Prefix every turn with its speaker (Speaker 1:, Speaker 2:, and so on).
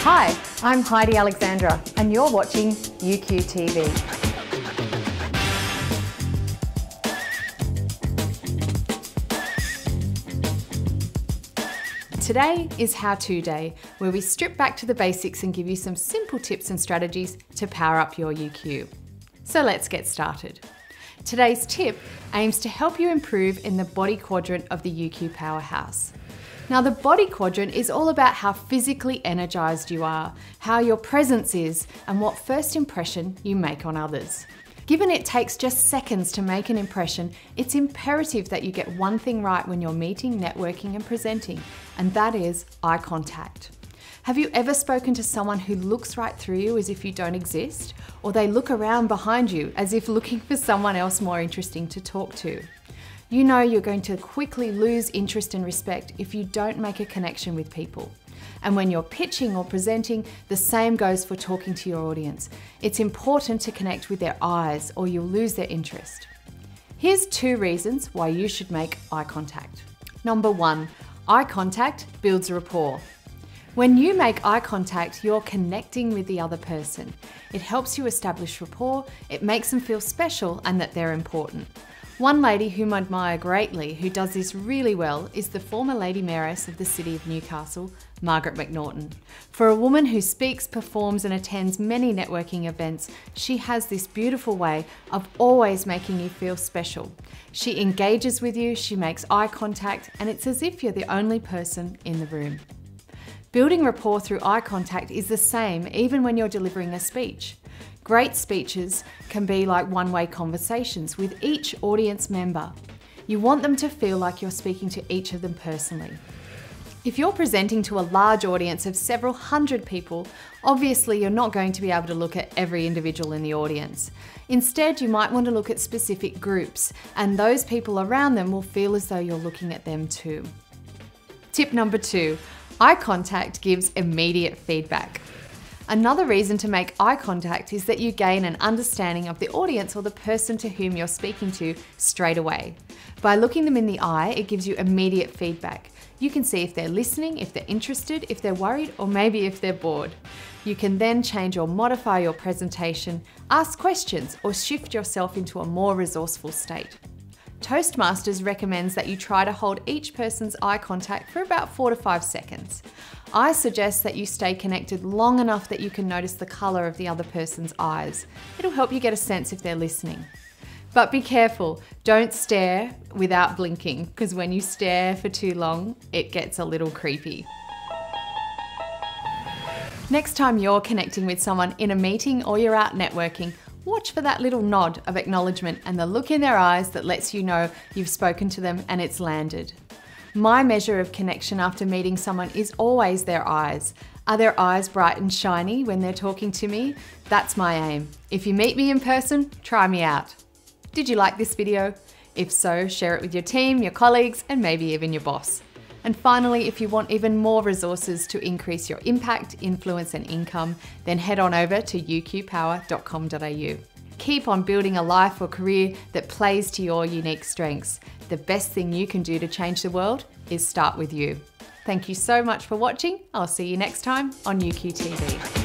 Speaker 1: Hi, I'm Heidi Alexandra and you're watching UQTV. Today is How To Day, where we strip back to the basics and give you some simple tips and strategies to power up your UQ. So let's get started. Today's tip aims to help you improve in the body quadrant of the UQ powerhouse. Now, the body quadrant is all about how physically energized you are, how your presence is, and what first impression you make on others. Given it takes just seconds to make an impression, it's imperative that you get one thing right when you're meeting, networking, and presenting, and that is eye contact. Have you ever spoken to someone who looks right through you as if you don't exist? Or they look around behind you as if looking for someone else more interesting to talk to? You know you're going to quickly lose interest and respect if you don't make a connection with people. And when you're pitching or presenting, the same goes for talking to your audience. It's important to connect with their eyes or you'll lose their interest. Here's 2 reasons why you should make eye contact. Number 1, eye contact builds rapport. When you make eye contact, you're connecting with the other person. It helps you establish rapport, it makes them feel special and that they're important. One lady whom I admire greatly, who does this really well, is the former Lady Mayoress of the City of Newcastle, Margaret McNaughton. For a woman who speaks, performs and attends many networking events, she has this beautiful way of always making you feel special. She engages with you, she makes eye contact, and it's as if you're the only person in the room. Building rapport through eye contact is the same even when you're delivering a speech. Great speeches can be like one-way conversations with each audience member. You want them to feel like you're speaking to each of them personally. If you're presenting to a large audience of several hundred people, obviously you're not going to be able to look at every individual in the audience. Instead, you might want to look at specific groups, and those people around them will feel as though you're looking at them too. Tip number 2, eye contact gives immediate feedback. Another reason to make eye contact is that you gain an understanding of the audience or the person to whom you're speaking to straight away. By looking them in the eye, it gives you immediate feedback. You can see if they're listening, if they're interested, if they're worried, or maybe if they're bored. You can then change or modify your presentation, ask questions, or shift yourself into a more resourceful state. Toastmasters recommends that you try to hold each person's eye contact for about 4 to 5 seconds. I suggest that you stay connected long enough that you can notice the colour of the other person's eyes. It'll help you get a sense if they're listening. But be careful, don't stare without blinking, because when you stare for too long, it gets a little creepy. Next time you're connecting with someone in a meeting or you're out networking, watch for that little nod of acknowledgement and the look in their eyes that lets you know you've spoken to them and it's landed. My measure of connection after meeting someone is always their eyes. Are their eyes bright and shiny when they're talking to me? That's my aim. If you meet me in person, try me out. Did you like this video? If so, share it with your team, your colleagues, and maybe even your boss. And finally, if you want even more resources to increase your impact, influence and income, then head on over to uqpower.com.au. Keep on building a life or career that plays to your unique strengths. The best thing you can do to change the world is start with you. Thank you so much for watching. I'll see you next time on UQTV.